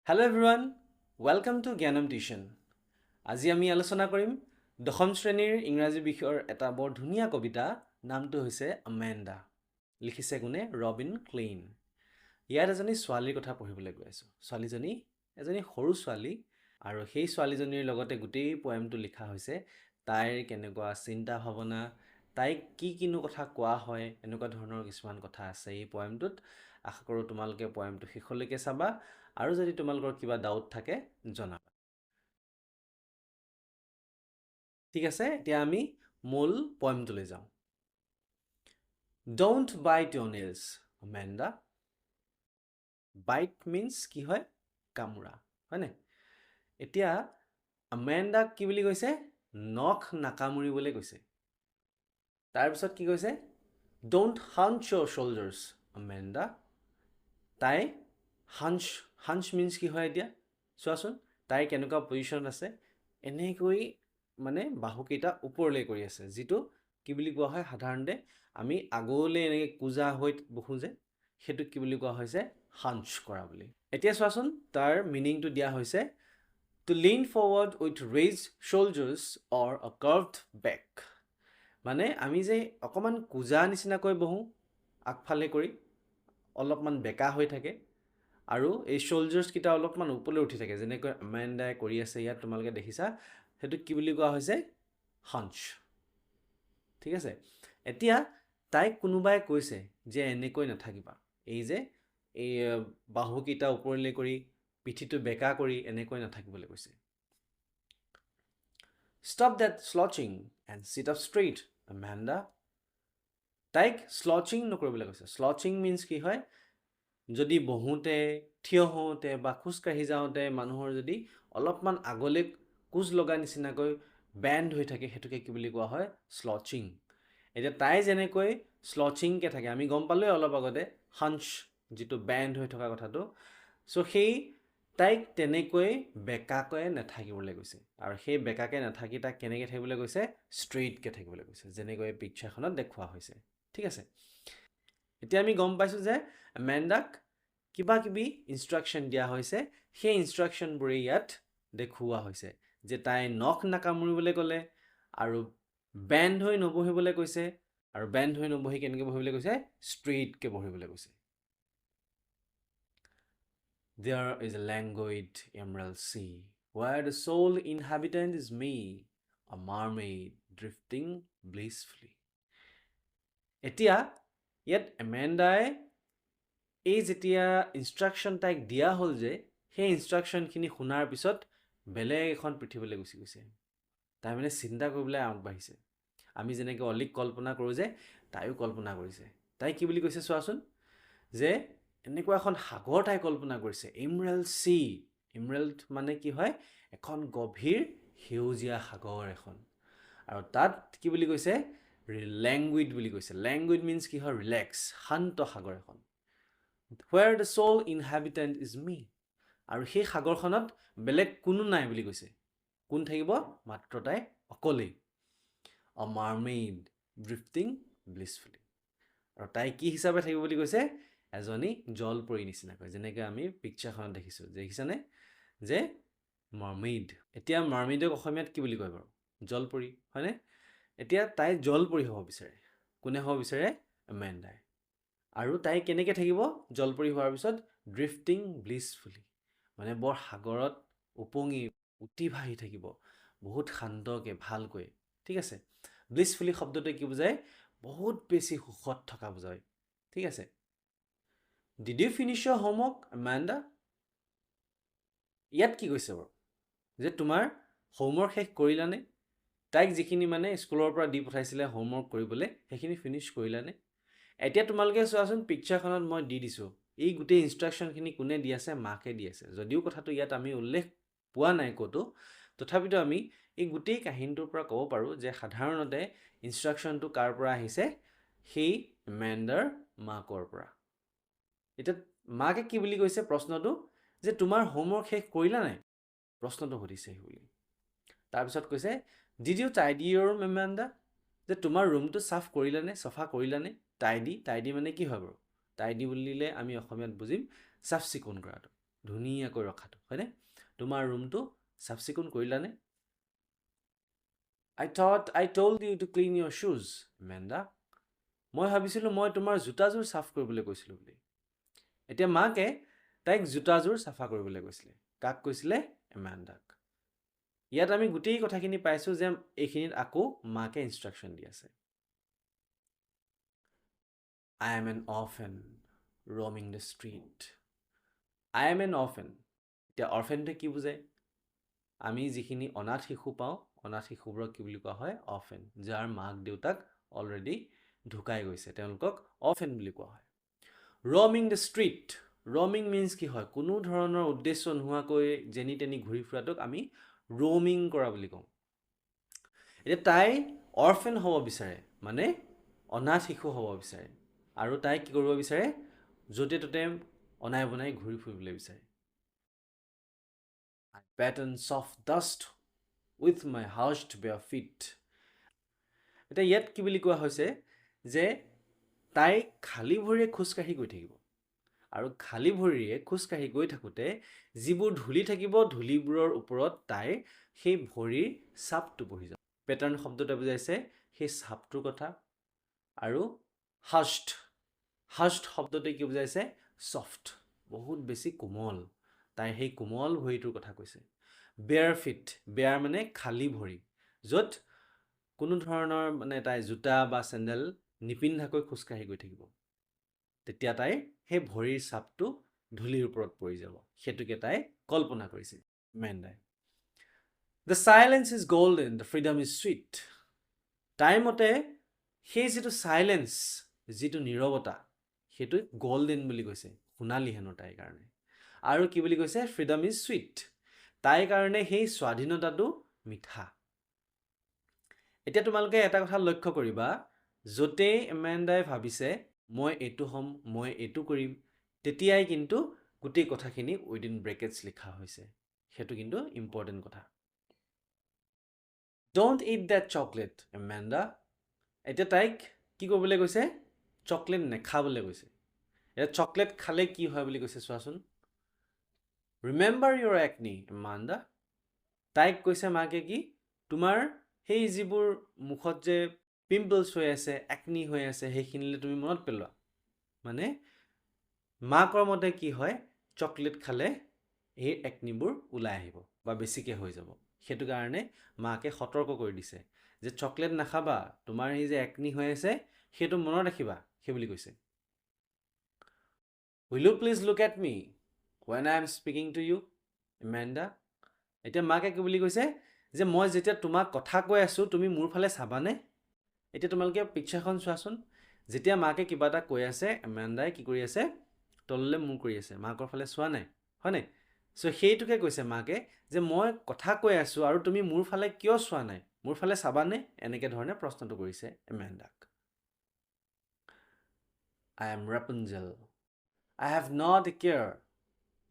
Hello everyone, welcome to Gyanam Tuition. আজি আমি আলোচনা কৰিম দশম শ্ৰেণীৰ ইংৰাজী বিষয়ৰ এটা বৰ ধুনীয়া কবিতা নামটো হৈছে আমেণ্ডা লিখিছে কোনে ৰবিন ক্লেইন ইয়াত এজনী ছোৱালীৰ কথা পঢ়িবলৈ গৈ আছোঁ ছোৱালীজনী এজনী সৰু ছোৱালী আৰু সেই ছোৱালীজনীৰ লগতে গোটেই পয়েমটো লিখা হৈছে তাইৰ কেনেকুৱা চিন্তা ভাৱনা তাইক কিনো কথা কোৱা হয় এনেকুৱা ধৰণৰ কিছুমান কথা আছে এই পয়েমটোত আশা কৰোঁ তোমালোকে পয়েমটো শেষলৈকে চাবা আৰু যদি তোমালোকৰ কিবা ডাউট থাকে জনাবা ঠিক আছে এতিয়া আমি মূল পয়েমটোলৈ যাওঁ Don't bite your nails, Amanda. Bite means কি হয় কামুৰা হয়নে এতিয়া Amanda কি বুলি কৈছে নখ নাকামুৰিবলৈ কৈছে তাৰপিছত কি কৈছে Don't hunch your shoulders, Amanda. তাই hunch means কি হয় এতিয়া চোৱাচোন তাইৰ কেনেকুৱা পজিশ্যন আছে এনেকৈ মানে বাহুকেইটা ওপৰলৈ কৰি আছে যিটো কি বুলি কোৱা হয় সাধাৰণতে আমি আগলৈ এনেকৈ কুজা হৈ বহো যে সেইটো কি বুলি কোৱা হৈছে হাঞ্চ কৰা বুলি এতিয়া চোৱাচোন তাৰ মিনিংটো দিয়া হৈছে to lean forward with raised shoulders or a curved back মানে আমি যে অকমান কুজা নিচিনাকৈ বহো আগফালে কৰি অলপমান বেকা হৈ থাকে আৰু এই শোল্ডাৰ্ছকেইটা অলপমান ওপৰলৈ উঠি থাকে যেনেকৈ আমেণ্ডাই কৰি আছে ইয়াত তোমালোকে দেখিছা সেইটো কি বুলি কোৱা হৈছে হাঞ্চ ঠিক আছে এতিয়া তাইক কোনোবাই কৈছে যে এনেকৈ নাথাকিবা এই যে এই বাহুকেইটা ওপৰলৈ কৰি পিঠিটো বেকা কৰি এনেকৈ নাথাকিবলৈ কৈছে Stop that slouching and sit up straight, Amanda. তাইক স্লচিং নকৰিবলৈ কৈছে স্লচিং মিন্স কি হয় যদি বহোঁতে থিয় হওঁতে বা খোজকাঢ়ি যাওঁতে মানুহৰ যদি অলপমান আগলৈ কোজ লগা নিচিনাকৈ বেণ্ড হৈ থাকে সেইটোকে কি বুলি কোৱা হয় স্লচিং এতিয়া তাই যেনেকৈ স্লচিংকৈ থাকে আমি গম পালোৱে অলপ আগতে হাঞ্চ যিটো বেণ্ড হৈ থকা কথাটো চ' সেই তাইক তেনেকৈ বেকাকৈ নাথাকিবলৈ কৈছে আৰু সেই বেকাকৈ নাথাকি তাক কেনেকৈ থাকিবলৈ কৈছে ষ্ট্ৰেইটকৈ থাকিবলৈ কৈছে যেনেকৈ পিকচাৰখনত দেখুওৱা হৈছে ঠিক আছে এতিয়া আমি গম পাইছোঁ যে মেণ্ডাক কিবা কিবি ইনষ্ট্ৰাকশ্যন দিয়া হৈছে সেই ইনষ্ট্ৰাকশ্যনবোৰে ইয়াত দেখুওৱা হৈছে যে তাই নখ নাকামুৰিবলৈ ক'লে আৰু বেণ্ড হৈ নবহিবলৈ কৈছে আৰু বেণ্ড হৈ নবহি কেনেকৈ বহিবলৈ কৈছে ষ্ট্ৰেইটকৈ বহিবলৈ কৈছে There is a languid emerald sea where the sole inhabitant is me, a mermaid drifting blissfully. এতিয়া ইয়াত এমেণ্ডাই এই যেতিয়া ইনষ্ট্ৰাকশ্যন তাইক দিয়া হ'ল যে সেই ইনষ্ট্ৰাকশ্যনখিনি শুনাৰ পিছত বেলেগ এখন পৃথিৱীলৈ গুচি গৈছে তাই মানে চিন্তা কৰিবলৈ আগবাঢ়িছে আমি যেনেকৈ অলিক কল্পনা কৰোঁ যে তাইও কল্পনা কৰিছে তাই কি বুলি কৈছে চোৱাচোন যে এনেকুৱা এখন সাগৰ তাই কল্পনা কৰিছে ইমৰেল্ড চি ইমৰেল্ড মানে কি হয় এখন গভীৰ সেউজীয়া সাগৰ এখন আৰু তাত কি বুলি কৈছে লেংগুইড বুলি কৈছে লেংগুইড মিন্স কি হয় ৰিলেক্স শান্ত সাগৰ এখন where the sole inhabitant is me আৰু সেই সাগৰখনত বেলেগ কোনো নাই বুলি কৈছে কোন থাকিব মাত্ৰ তাই অকলেই a mermaid drifting blissfully আৰু তাই কি হিচাপে থাকিব বুলি কৈছে এজনী জলপৰী নিচিনাকৈ যেনেকৈ আমি পিকচাৰখনত দেখিছোঁ দেখিছানে যে মাৰ্মেইড এতিয়া মাৰ্মেইডক অসমীয়াত কি বুলি কয় বাৰু জলপৰী হয়নে এতিয়া তাই জলপৰী হ'ব বিচাৰে কোনে হ'ব বিচাৰে এমেণ্ডাই আৰু তাই কেনেকৈ থাকিব জলপৰী হোৱাৰ পিছত ড্ৰিফটিং ব্লিছফুলি মানে বৰ সাগৰত উপঙি উটি ভাহি থাকিব বহুত শান্তকৈ ভালকৈ ঠিক আছে ব্লিছফুলি শব্দটোৱে কি বুজায় বহুত বেছি সুখত থকা বুজায় ঠিক আছে Did you finish your homework, Amanda? ইয়াত কি কৈছে বাৰু যে তোমাৰ হোমৱৰ্ক শেষ কৰিলানে তাইক যিখিনি মানে স্কুলৰ পৰা দি পঠাইছিলে হোমৱৰ্ক কৰিবলৈ সেইখিনি ফিনিছ কৰিলানে এতিয়া তোমালোকে চোৱাচোন পিকচাৰখনত মই দি দিছোঁ এই গোটেই ইনষ্ট্ৰাকশ্যনখিনি কোনে দি আছে মাকে দি আছে যদিও কথাটো ইয়াত আমি উল্লেখ পোৱা নাই ক'তো তথাপিতো আমি এই গোটেই কাহিনীটোৰ পৰা ক'ব পাৰোঁ যে সাধাৰণতে ইনষ্ট্ৰাকশ্যনটো কাৰ পৰা আহিছে সেই এমেণ্ডাৰ মাকৰ পৰা এতিয়া মাকে কি বুলি কৈছে প্ৰশ্নটো যে তোমাৰ হোমৱৰ্ক শেষ কৰিলা নাই প্ৰশ্নটো সুধিছে বুলি তাৰপিছত কৈছে ডিড ইউ টাইডি ইয়ৰ এমেণ্ডা যে তোমাৰ ৰুমটো চাফ কৰিলানে চফা কৰিলানে টাইডি মানে কি হয় বাৰু টাইডি বুলিলে আমি অসমীয়াত বুজিম চাফ চিকুণ কৰাটো ধুনীয়াকৈ ৰখাটো হয়নে তোমাৰ ৰুমটো চাফ চিকুণ কৰিলানে I thought I told you to clean your shoes, Amanda. মই ভাবিছিলোঁ মই তোমাৰ জোতাযোৰ চাফ কৰিবলৈ কৈছিলোঁ বুলি এতিয়া মাকে তাইক জোতাযোৰ চাফা কৰিবলৈ কৈছিলে কাক কৈছিলে এমাণ্ডাক ইয়াত আমি গোটেই কথাখিনি পাইছোঁ যে এইখিনিত আকৌ মাকে ইনষ্ট্ৰাকশ্যন দি আছে I am an orphan roaming the street. I am an orphan. এতিয়া orphanটো কি বুজায় আমি যিখিনি অনাথ শিশু পাওঁ অনাথ শিশুবোৰক কি বুলি কোৱা হয় orphan যাৰ মাক দেউতাক অলৰেডি ঢুকাই গৈছে তেওঁলোকক orphan বুলি কোৱা হয় roaming the street roaming means কি হয় কোনো ধৰণৰ উদ্দেশ্য নোহোৱাকৈ যেনি তেনি ঘূৰি ফুৰাটোক আমি roaming কৰা বুলি কওঁ এতিয়া তাই orphan হ'ব বিচাৰে মানে অনাথ শিশু হ'ব বিচাৰে আৰু তাই কি কৰিব বিচাৰে য'তে ত'তে অনাই বনাই ঘূৰি ফুৰিবলৈ বিচাৰে I pattern soft dust with my hushed bare feet. এতিয়া ইয়াত কি বুলি কোৱা হৈছে যে তাই খালী ভৰিৰে খোজকাঢ়ি গৈ থাকিব আৰু খালী ভৰিৰে খোজকাঢ়ি গৈ থাকোঁতে যিবোৰ ধূলি থাকিব ধূলিবোৰৰ ওপৰত তাইৰ সেই ভৰিৰ ছাপটো বহি যাব পেটাৰ্ণ শব্দটোৱে বুজাইছে সেই ছাপটোৰ কথা আৰু হাস্ট শব্দটোৱে কি বুজাইছে ছফ্ট বহুত বেছি কোমল তাই সেই কোমল ভৰিটোৰ কথা কৈছে বেয়াৰ ফিট বেয়াৰ মানে খালী ভৰি য'ত কোনো ধৰণৰ মানে তাই জোতা বা চেণ্ডেল নিপিন্ধাকৈ খোজকাঢ়ি গৈ থাকিব তেতিয়া তাই সেই ভৰিৰ ছাপটো ধূলিৰ ওপৰত পৰি যাব সেইটোকে তাই কল্পনা কৰিছে মেণ্ডাই The silence is golden, the freedom is sweet. তাইৰ মতে সেই যিটো চাইলেন্স যিটো নীৰৱতা সেইটো গল্ডেন বুলি কৈছে সোণালী হেনো তাইৰ কাৰণে আৰু কি বুলি কৈছে ফ্ৰীডম ইজ সুইট তাইৰ কাৰণে সেই স্বাধীনতাটো মিঠা এতিয়া তোমালোকে এটা কথা লক্ষ্য কৰিবা য'তেই এমেণ্ডাই ভাবিছে মই এইটো হ'ম মই এইটো কৰিম তেতিয়াই কিন্তু গোটেই কথাখিনি উইদিন ব্ৰেকেটছ লিখা হৈছে সেইটো কিন্তু ইম্পৰ্টেণ্ট কথা Don't eat that chocolate, Amanda. এতিয়া তাইক কি কৰিবলৈ কৈছে চকলেট নেখাবলৈ কৈছে এতিয়া চকলেট খালে কি হয় বুলি কৈছে চোৱাচোন Remember your acne, Amanda. তাইক কৈছে মাকে কি তোমাৰ সেই যিবোৰ মুখত যে পিম্পলছ হৈ আছে একনি হৈ আছে সেইখিনিলে তুমি মনত পেলোৱা মানে মাকৰ মতে কি হয় চকলেট খালে এই একনিবোৰ ওলাই আহিব বা বেছিকৈ হৈ যাব সেইটো কাৰণে মাকে সতৰ্ক কৰি দিছে যে চকলেট নাখাবা তোমাৰ এই যে একনি হৈ আছে সেইটো মনত ৰাখিবা সেই বুলি কৈছে Will you please look at me when I am speaking to you, Amanda? এতিয়া মাকে কি বুলি কৈছে যে মই যেতিয়া তোমাক কথা কৈ আছোঁ তুমি মোৰ ফালে চাবানে এতিয়া তোমালোকে পিকচাৰখন চোৱাচোন যেতিয়া মাকে কিবা এটা কৈ আছে এমেণ্ডাই কি কৰি আছে তললৈ মূৰ কৰি আছে মাকৰ ফালে চোৱা নাই হয়নে চ' সেইটোকে কৈছে মাকে যে মই কথা কৈ আছোঁ আৰু তুমি মোৰ ফালে কিয় চোৱা নাই মোৰ ফালে চাবানে এনেকৈ ধৰণে প্ৰশ্নটো কৰিছে এমেণ্ডাক I am Rapunzel. I have not a care.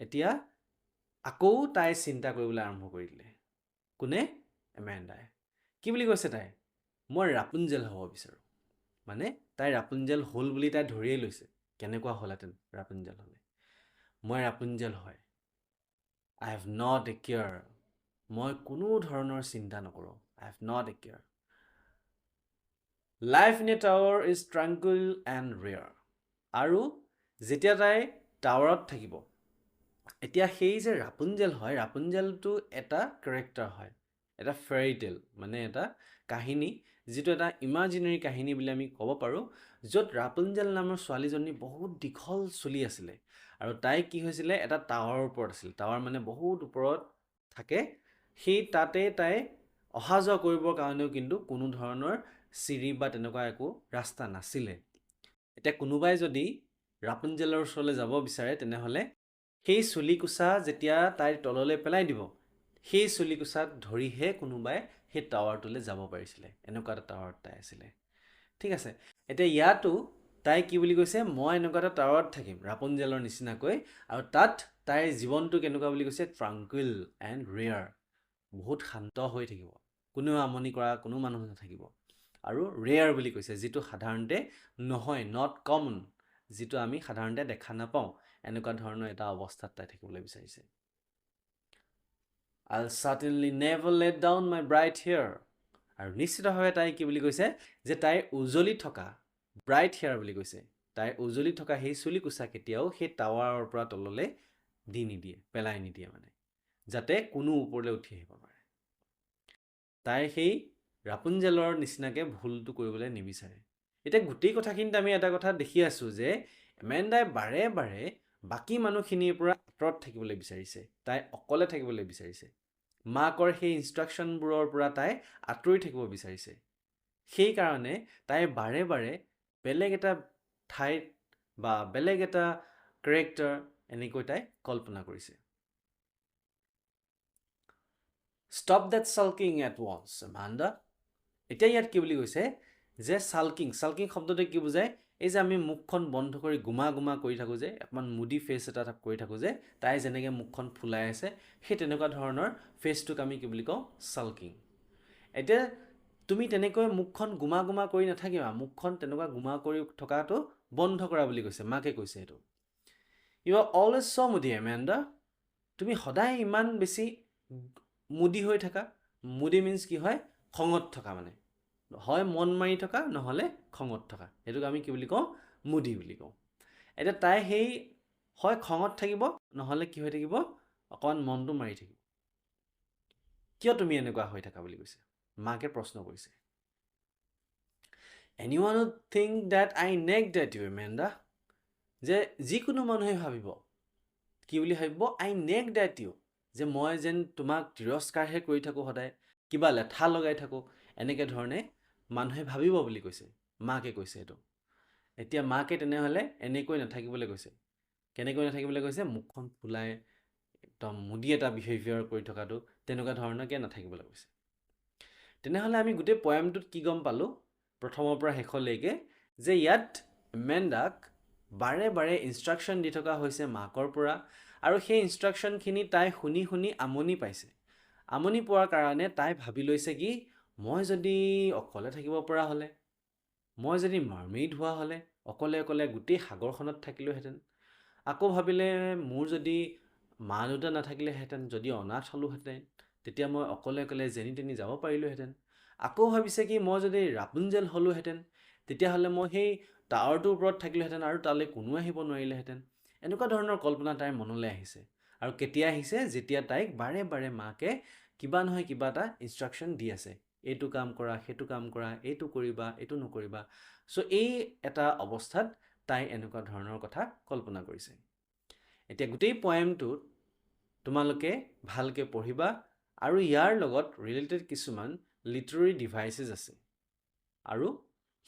এতিয়া আকৌ তাই চিন্তা কৰিবলৈ আৰম্ভ কৰি দিলে কোনে এমেণ্ডাই কি বুলি কৈছে তাই মই ৰাপুঞ্জেল হ'ব বিচাৰোঁ মানে তাই ৰাপুঞ্জেল হ'ল বুলি তাই ধৰিয়ে লৈছে কেনেকুৱা হ'লহেঁতেন ৰাপুঞ্জেল হ'লে মই ৰাপুঞ্জেল হয় I have not a care. মই কোনো ধৰণৰ চিন্তা নকৰোঁ I have not a care. Life in a tower is tranquil and rare. আৰু যেতিয়া তাই টাৱাৰত থাকিব এতিয়া সেই যে ৰাপুঞ্জেল হয় ৰাপুঞ্জেলটো এটা কেৰেক্টাৰ হয় এটা ফেৰী টেল মানে এটা কাহিনী যিটো এটা ইমাজিনেৰী কাহিনী বুলি আমি ক'ব পাৰোঁ য'ত ৰাপুঞ্জেল নামৰ ছোৱালীজনী বহুত দীঘল চলি আছিলে আৰু তাই কি হৈছিলে এটা টাৱাৰৰ ওপৰত আছিল টাৱাৰ মানে বহুত ওপৰত থাকে সেই তাতে তাই অহা যোৱা কৰিবৰ কাৰণেও কিন্তু কোনো ধৰণৰ চিৰি বা তেনেকুৱা একো ৰাস্তা নাছিলে এতিয়া কোনোবাই যদি ৰাপুঞ্জেলৰ ওচৰলৈ যাব বিচাৰে তেনেহ'লে সেই চুলিকোছা যেতিয়া তাইৰ তললৈ পেলাই দিব সেই চুলিকোছাত ধৰিহে কোনোবাই সেই টাৱাৰটোলৈ যাব পাৰিছিলে এনেকুৱা এটা টাৱাৰত তাই আছিলে ঠিক আছে এতিয়া ইয়াতো তাই কি বুলি কৈছে মই এনেকুৱা এটা টাৱাৰত থাকিম ৰাপুঞ্জেলৰ নিচিনাকৈ আৰু তাত তাইৰ জীৱনটো কেনেকুৱা বুলি কৈছে ট্ৰাংকুইল এণ্ড ৰেয়াৰ বহুত শান্ত হৈ থাকিব কোনেও আমনি কৰা কোনো মানুহ নাথাকিব আৰু ৰেয়াৰ বুলি কৈছে যিটো সাধাৰণতে নহয় নট কমন যিটো আমি সাধাৰণতে দেখা নাপাওঁ এনেকুৱা ধৰণৰ এটা অৱস্থাত তাই থাকিবলৈ বিচাৰিছে I'll certainly never let down my bright hair আৰু নিশ্চিতভাৱে তাই কি বুলি কৈছে যে তাইৰ উজলি থকা ব্ৰাইট হেয়াৰ বুলি কৈছে তাইৰ উজলি থকা সেই চুলি কোছা কেতিয়াও সেই টাৱাৰৰ পৰা তললৈ দি নিদিয়ে পেলাই নিদিয়ে মানে যাতে কোনো ওপৰলৈ উঠি আহিব পাৰে তাই সেই ৰাপুঞ্জেলৰ নিচিনাকৈ ভুলটো কৰিবলৈ নিবিচাৰে এতিয়া গোটেই কথাখিনিত আমি এটা কথা দেখি আছোঁ যে এমেণ্ডাই বাৰে বাৰে বাকী মানুহখিনিৰ পৰা আঁতৰত থাকিবলৈ বিচাৰিছে তাই অকলে থাকিবলৈ বিচাৰিছে মাকৰ সেই ইনষ্ট্ৰাকশ্যনবোৰৰ পৰা তাই আঁতৰি থাকিব বিচাৰিছে সেইকাৰণে তাই বাৰে বাৰে বেলেগ এটা ঠাইত বা বেলেগ এটা কেৰেক্টাৰ এনেকৈ তাই কল্পনা কৰিছে Stop that sulking at once, Amanda. এতিয়া ইয়াত কি বুলি কৈছে যে সালকিং শব্দটোৱে কি বুজায় এই যে আমি মুখখন বন্ধ কৰি গুমা গুমা কৰি থাকোঁ যে অকণমান মুডি ফেচ এটা কৰি থাকোঁ যে তাই যেনেকৈ মুখখন ফুলাই আছে সেই তেনেকুৱা ধৰণৰ ফেচটোক আমি কি বুলি কওঁ সালকিং এতিয়া তুমি তেনেকৈ মুখখন গুমা গুমা কৰি নাথাকিবা মুখখন তেনেকুৱা গুমা কৰি থকাটো বন্ধ কৰা বুলি কৈছে মাকে কৈছে এইটো ইউ আৰ অলৱেজ ছ মুডি এমেণ্ডা তুমি সদায় ইমান বেছি মুডি হৈ থাকা মুডি মিন্স কি হয় খঙত থকা মানে হয় মন মাৰি থকা নহ'লে খঙত থকা এইটোক আমি কি বুলি কওঁ মুডি বুলি কওঁ এতিয়া তাই সেই হয় খঙত থাকিব নহ'লে কি হৈ থাকিব অকণমান মনটো মাৰি থাকিব কিয় তুমি এনেকুৱা হৈ থাকা বুলি কৈছে মাকে প্ৰশ্ন কৰিছে Anyone would think that I nagged at you, Amanda. যে যিকোনো মানুহে ভাবিব কি বুলি ভাবিব I nagged at you যে মই যেন তোমাক তিৰস্কাৰহে কৰি থাকোঁ সদায় কিবা লেঠা লগাই থাকোঁ এনেকৈ ধৰণে মানুহে ভাবিব বুলি কৈছে মাকে কৈছে এইটো এতিয়া মাকে তেনেহ'লে এনেকৈ নাথাকিবলৈ কৈছে কেনেকৈ নাথাকিবলৈ কৈছে মুখখন ফুলাই একদম মুডি এটা বিহেভিয়াৰ কৰি থকাটো তেনেকুৱা ধৰণৰকৈ নাথাকিবলৈ কৈছে তেনেহ'লে আমি গোটেই পয়েমটোত কি গম পালোঁ প্ৰথমৰ পৰা শেষলৈকে যে ইয়াত এমেণ্ডাক বাৰে বাৰে ইনষ্ট্ৰাকশ্যন দি থকা হৈছে মাকৰ পৰা আৰু সেই ইনষ্ট্ৰাকশ্যনখিনি তাই শুনি শুনি আমনি পাইছে আমনি পোৱাৰ কাৰণে তাই ভাবি লৈছে কি মই যদি অকলে থাকিব পৰা হ'লে মই যদি মাৰ্মেইড হোৱা হ'লে অকলে অকলে গোটেই সাগৰখনত থাকিলোহেঁতেন আকৌ ভাবিলে মোৰ যদি মা দেউতা নাথাকিলেহেঁতেন যদি অনাথ হ'লোহেঁতেন তেতিয়া মই অকলে অকলে যেনি তেনি যাব পাৰিলোহেঁতেন আকৌ ভাবিছে কি মই যদি ৰাপুঞ্জেল হ'লোহেঁতেন তেতিয়াহ'লে মই সেই টাৱাৰটোৰ ওপৰত থাকিলোহেঁতেন আৰু তালৈ কোনো আহিব নোৱাৰিলেহেঁতেন এনেকুৱা ধৰণৰ কল্পনা তাইৰ মনলৈ আহিছে আৰু কেতিয়া আহিছে যেতিয়া তাইক বাৰে বাৰে মাকে কিবা নহয় কিবা এটা ইনষ্ট্ৰাকশ্যন দি আছে এইটো কাম কৰা সেইটো কাম কৰা এইটো কৰিবা এইটো নকৰিবা চ' এই এটা অৱস্থাত তাই এনেকুৱা ধৰণৰ কথা কল্পনা কৰিছে এতিয়া গোটেই পয়েমটোত তোমালোকে ভালকৈ পঢ়িবা আৰু ইয়াৰ লগত ৰিলেটেড কিছুমান লিটাৰেৰী ডিভাইচেছ আছে আৰু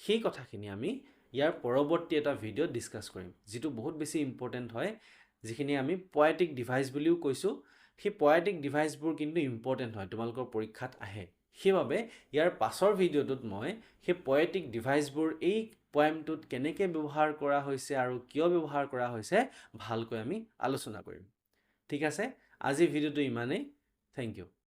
সেই কথাখিনি আমি ইয়াৰ পৰৱৰ্তী এটা ভিডিঅ'ত ডিছকাছ কৰিম যিটো বহুত বেছি ইম্পৰ্টেণ্ট হয় যিখিনি আমি পয়েটিক ডিভাইচ বুলিও কৈছোঁ সেই পয়েটিক ডিভাইচবোৰ কিন্তু ইম্পৰ্টেণ্ট হয় তোমালোকৰ পৰীক্ষাত আহে সেইবাবে ইয়াৰ পাছৰ ভিডিঅ'টোত মই সেই পয়েটিক ডিভাইচবোৰ এই পয়েমটোত কেনেকৈ ব্যৱহাৰ কৰা হৈছে আৰু কিয় ব্যৱহাৰ কৰা হৈছে ভালকৈ আমি আলোচনা কৰিম ঠিক আছে আজি ভিডিঅ'টো ইমানেই থেংক ইউ